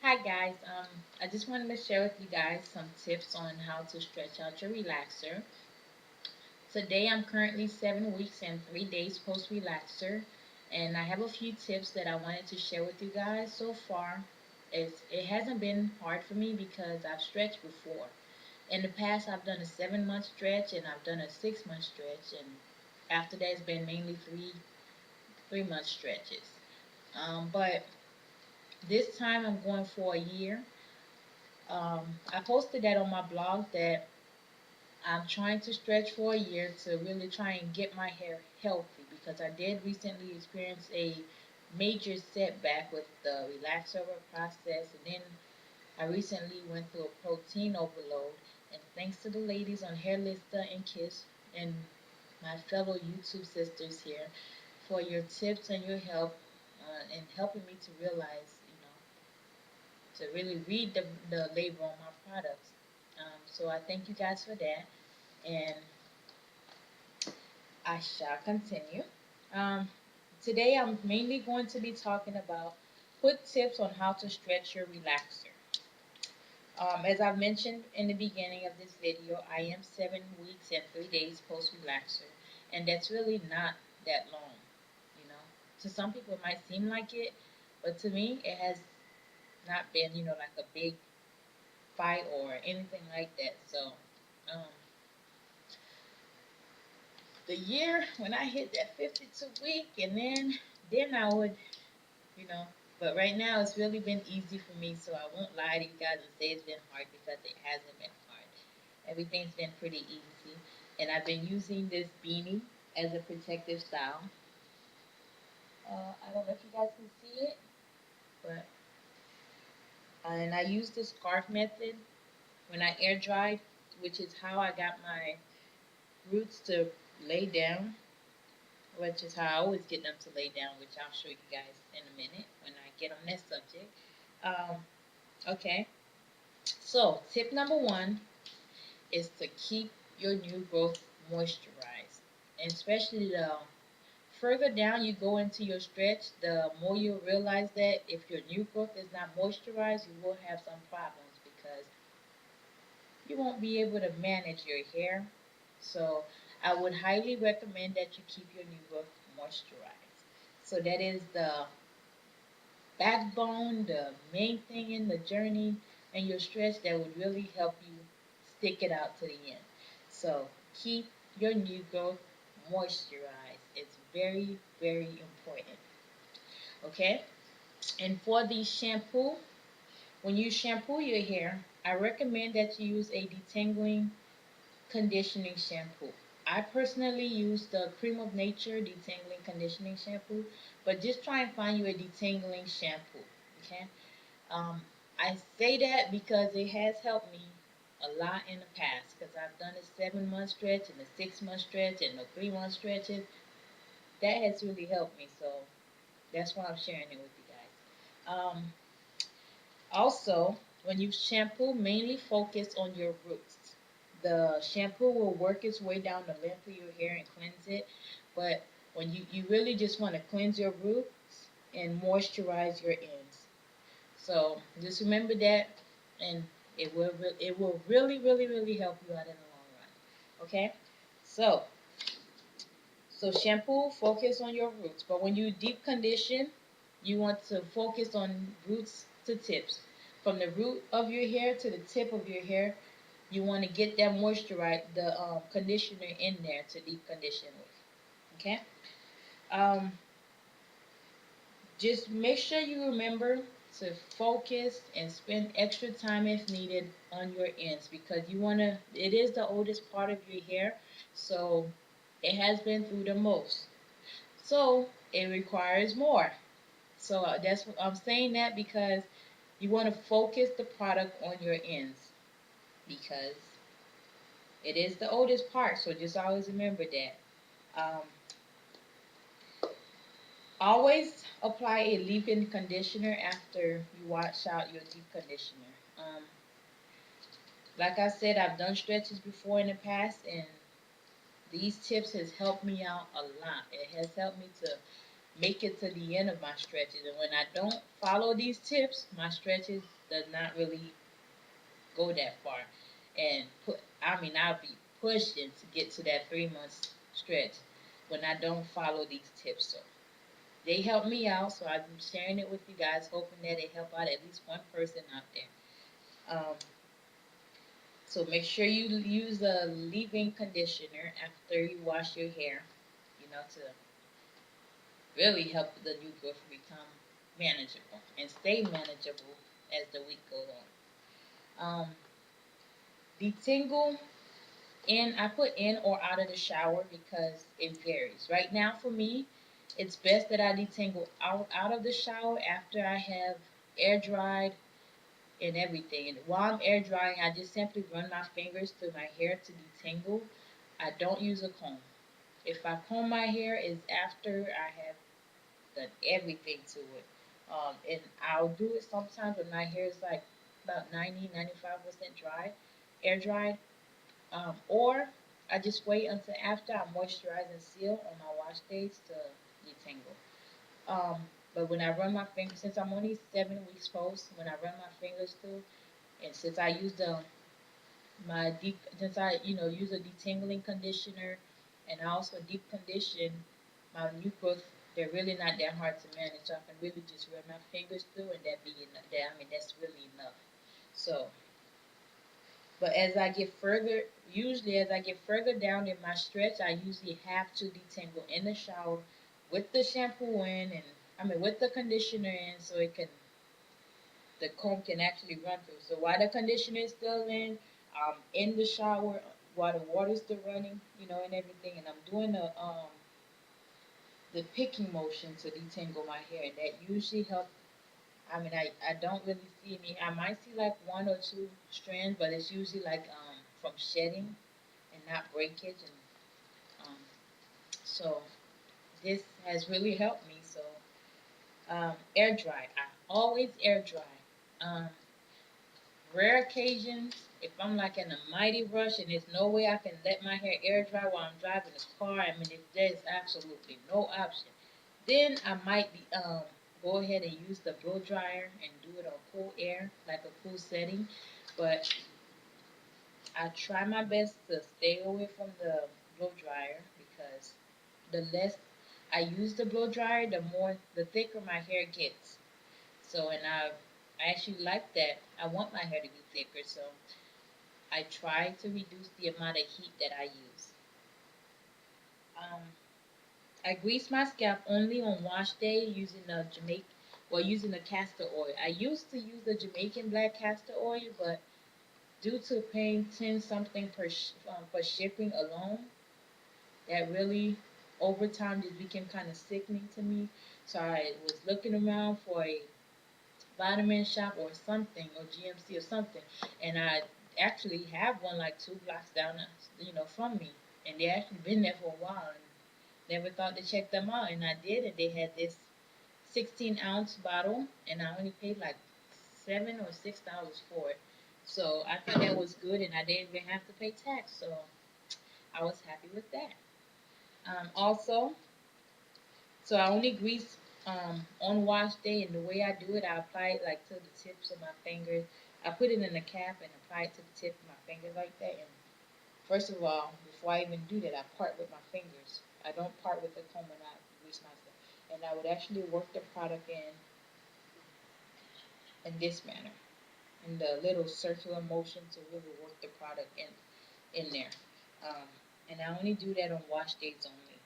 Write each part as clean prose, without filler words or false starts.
Hi guys, I just wanted to share with you guys some tips on how to stretch out your relaxer. Today I'm currently 7 weeks and 3 days post relaxer, and I have a few tips that I wanted to share with you guys. So far, it hasn't been hard for me because I've stretched before. In the past, I've done a 7 month stretch and I've done a 6 month stretch, and after that, it's been mainly three month stretches. But this time I'm going for a year. I posted that on my blog that I'm trying to stretch for a year to really try and get my hair healthy because I did recently experience a major setback with the relaxer process, and then I recently went through a protein overload. And thanks to the ladies on Hairlista and Kiss and my fellow YouTube sisters here for your tips and your help and helping me to realize, to really read the label on my products. So I thank you guys for that, and I shall continue. Um, Today I'm mainly going to be talking about quick tips on how to stretch your relaxer. As I mentioned in the beginning of this video, I am 7 weeks and 3 days post relaxer, and that's really not that long. You know, to some people it might seem like it, but to me it has not been, like a big fight or anything like that. So, um, the year when I hit that 52 week, and then I would, you know. But right now it's really been easy for me, so I won't lie to you guys and say it's been hard because it hasn't been hard. Everything's been pretty easy, and I've been using this beanie as a protective style. I don't know if you guys can see it, but and I use the scarf method when I air dried, which is how I got my roots to lay down, which is how I always get them to lay down, which I'll show you guys in a minute when I get on that subject. Um, okay, so tip number one is to keep your new growth moisturized, and especially the further down you go into your stretch, the more you'll realize that if your new growth is not moisturized, you will have some problems because you won't be able to manage your hair. So I would highly recommend that you keep your new growth moisturized. So that is the backbone, the main thing in the journey and your stretch that would really help you stick it out to the end. So keep your new growth moisturized. It's very, very important. Okay? And for the shampoo, when you shampoo your hair, I recommend that you use a detangling conditioning shampoo. I personally use the Cream of Nature detangling conditioning shampoo, but just try and find you a detangling shampoo. Okay? Um, I say that because it has helped me a lot in the past because I've done a 7 month stretch and a 6 month stretch and a 3 month stretches. That has really helped me, so that's why I'm sharing it with you guys. Also, when you shampoo, mainly focus on your roots. The shampoo will work its way down the length of your hair and cleanse it, but when you really just want to cleanse your roots and moisturize your ends. So just remember that, and it will really really help you out in the long run. Okay, so shampoo focus on your roots, but when you deep condition, you want to focus on roots to tips. From the root of your hair to the tip of your hair, you want to get that moisturize the conditioner in there to deep condition with. Okay. Um, Just make sure you remember to focus and spend extra time if needed on your ends because it is the oldest part of your hair, so it has been through the most. So it requires more. So that's what I'm saying that because you want to focus the product on your ends because it is the oldest part. So just always remember that. Um, Always apply a leave-in conditioner after you wash out your deep conditioner. Like I said, I've done stretches before in the past, and these tips has helped me out a lot. It has helped me to make it to the end of my stretches. And when I don't follow these tips, my stretches does not really go that far. And I'll be pushing to get to that 3 months stretch when I don't follow these tips. So they help me out, so I'm sharing it with you guys, hoping that it help out at least one person out there. So make sure you use a leave-in conditioner after you wash your hair, to really help the new growth become manageable and stay manageable as the week goes on. Detangle I put in or out of the shower because it varies. Right now for me, it's best that I detangle out of the shower after I have air dried and everything. And while I'm air drying, I just simply run my fingers through my hair to detangle. I don't use a comb. If I comb my hair, it's after I have done everything to it. And I'll do it sometimes when my hair is like about 90-95% dry, air dried. Or I just wait until after I moisturize and seal on my wash days to detangle. But when I run my fingers, since I'm only 7 weeks post, when I run my fingers through, and since I use since I use a detangling conditioner, and I also deep condition my new growth, they're really not that hard to manage. So I can really just run my fingers through, and that be enough. That's really enough. So, but usually as I get further down in my stretch, I usually have to detangle in the shower with the shampoo in, and with the conditioner in, so the comb can actually run through. So while the conditioner is still in the shower, while the water's still running, and everything, and I'm doing the picking motion to detangle my hair, and that usually helps. I don't really see any. I might see like one or two strands, but it's usually like from shedding and not breakage, and um, so this has really helped me. So air dry. I always air dry. Um, Rare occasions, if I'm like in a mighty rush and there's no way I can let my hair air dry while I'm driving the car, if there's absolutely no option, then I might go ahead and use the blow dryer and do it on cool air, like a cool setting. But I try my best to stay away from the blow dryer because the less I use the blow dryer, the thicker my hair gets. So, and I actually like that. I want my hair to be thicker, so I try to reduce the amount of heat that I use. Um, I grease my scalp only on wash day using the castor oil. I used to use the Jamaican black castor oil, but due to paying 10 something for shipping alone, that really over time just became kind of sickening to me. So I was looking around for a vitamin shop or something, or GMC or something, and I actually have one like 2 blocks down, from me, and they actually been there for a while, and never thought to check them out, and I did, and they had this 16-ounce bottle, and I only paid like $7 or $6 for it, so I thought that was good, and I didn't even have to pay tax, so I was happy with that. Also, so I only grease on wash day, and the way I do it, I apply it like to the tips of my fingers. I put it in a cap and apply it to the tip of my fingers like that. And first of all, before I even do that, I part with my fingers. I don't part with the comb when I grease myself. And I would actually work the product in this manner, in the little circular motion to really work the product in there. Um, and I only do that on wash days only,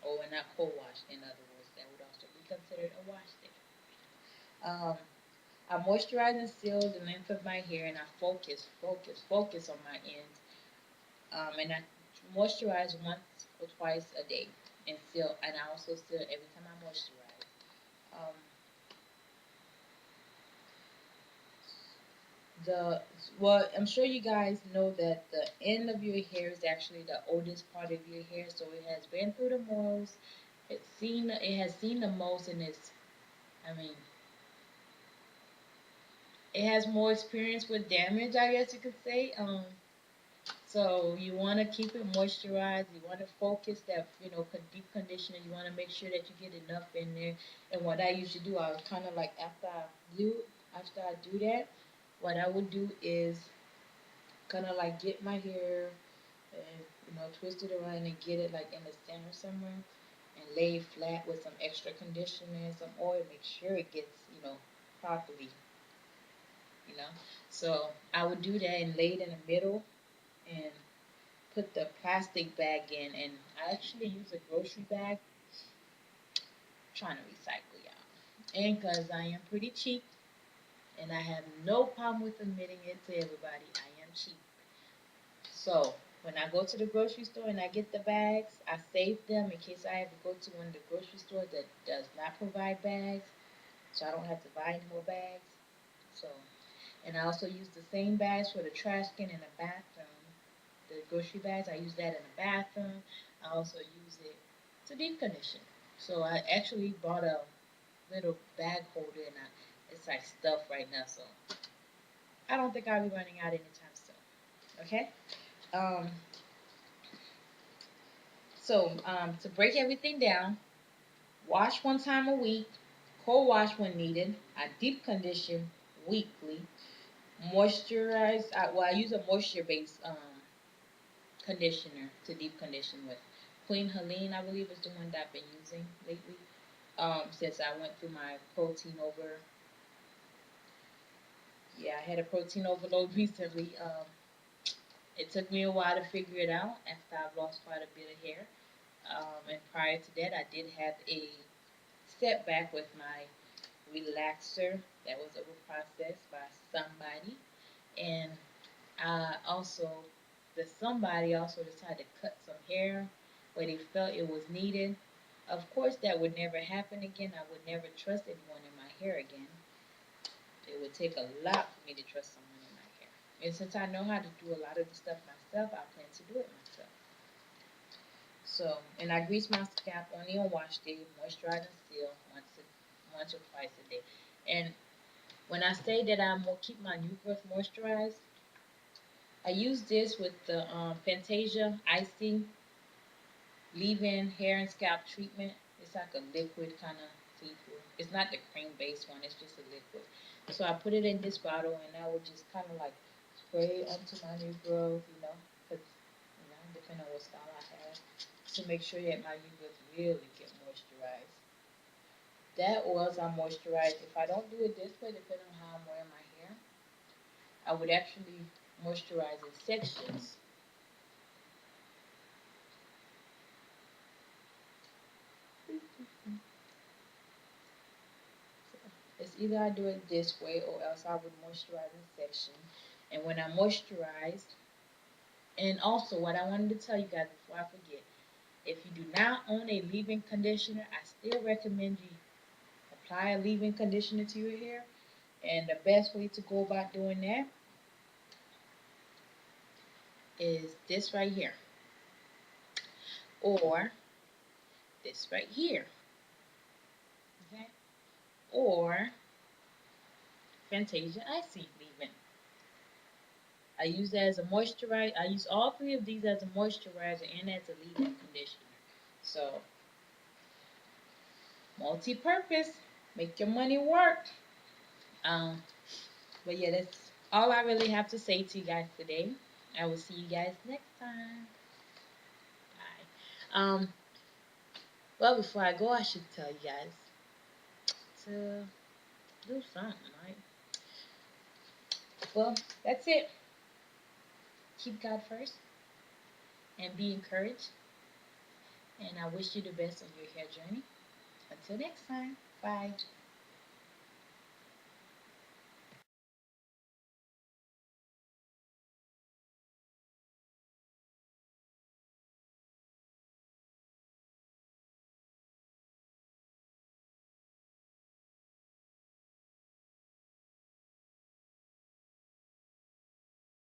or when not co-washed. In other words, that would also be considered a wash day. Um, I moisturize and seal the length of my hair, and I focus on my ends. And I moisturize once or twice a day, and seal. And I also seal every time I moisturize. Um, the well, I'm sure you guys know that the end of your hair is actually the oldest part of your hair, so it has been through the most. It has seen the most, and I mean, it has more experience with damage, I guess you could say. So you want to keep it moisturized. You want to focus that, deep conditioner. You want to make sure that you get enough in there. And what I usually do, I kind of like after I do that, what I would do is kind of like get my hair and twist it around and get it like in the center somewhere, and lay it flat with some extra conditioner and some oil. Make sure it gets properly. You know, so I would do that and lay it in the middle and put the plastic bag in, and I actually use a grocery bag. I'm trying to recycle, y'all. And because I am pretty cheap, and I have no problem with admitting it to everybody, I am cheap. So when I go to the grocery store and I get the bags, I save them in case I have to go to one of the grocery stores that does not provide bags, so I don't have to buy any more bags. So, and I also use the same bags for the trash can in the bathroom. The grocery bags, I use that in the bathroom. I also use it to deep condition. So I actually bought a little bag holder, and it's like stuff right now. So I don't think I'll be running out anytime soon. Okay. Um. So to break everything down, wash 1 time a week, cold wash when needed. I deep condition weekly. Moisturize. I use a moisture-based conditioner to deep condition with. Queen Helene, I believe, is the one that I've been using lately. Since I went through my protein over. Yeah, I had a protein overload recently. It took me a while to figure it out after I've lost quite a bit of hair. And prior to that, I did have a setback with my relaxer that was over processed by somebody. And also, the somebody also decided to cut some hair where they felt it was needed. Of course, that would never happen again. I would never trust anyone in my hair again. It would take a lot for me to trust someone in my hair. And since I know how to do a lot of the stuff myself, I plan to do it myself. So, and I grease my scalp only on wash day, moisturize and seal once or twice a day. And when I say that I keep my new growth moisturized, I use this with the Fantasia Icy leave-in hair and scalp treatment. It's like a liquid kind of see-through. It's not the cream-based one. It's just a liquid. So I put it in this bottle, and I would just kind of like spray onto my new growth, because depending on what style I have, to make sure that my new growth really get moisturized. That oils I moisturize. If I don't do it this way, depending on how I'm wearing my hair, I would actually moisturize in sections. It's either I do it this way or else I would moisturize in section. And when I moisturize, and also what I wanted to tell you guys before I forget, if you do not own a leave-in conditioner, I still recommend you apply a leave-in conditioner to your hair. And the best way to go about doing that is this right here, or this right here, okay? Or Fantasia Icy leave-in. I use that as a moisturizer. I use all three of these as a moisturizer and as a leave-in conditioner. So, multi-purpose. Make your money work. Um, but yeah, that's all I really have to say to you guys today. I will see you guys next time. Bye. Well, before I go, I should tell you guys to do something, right? Well, that's it. Keep God first and be encouraged. And I wish you the best on your hair journey. Until next time, bye.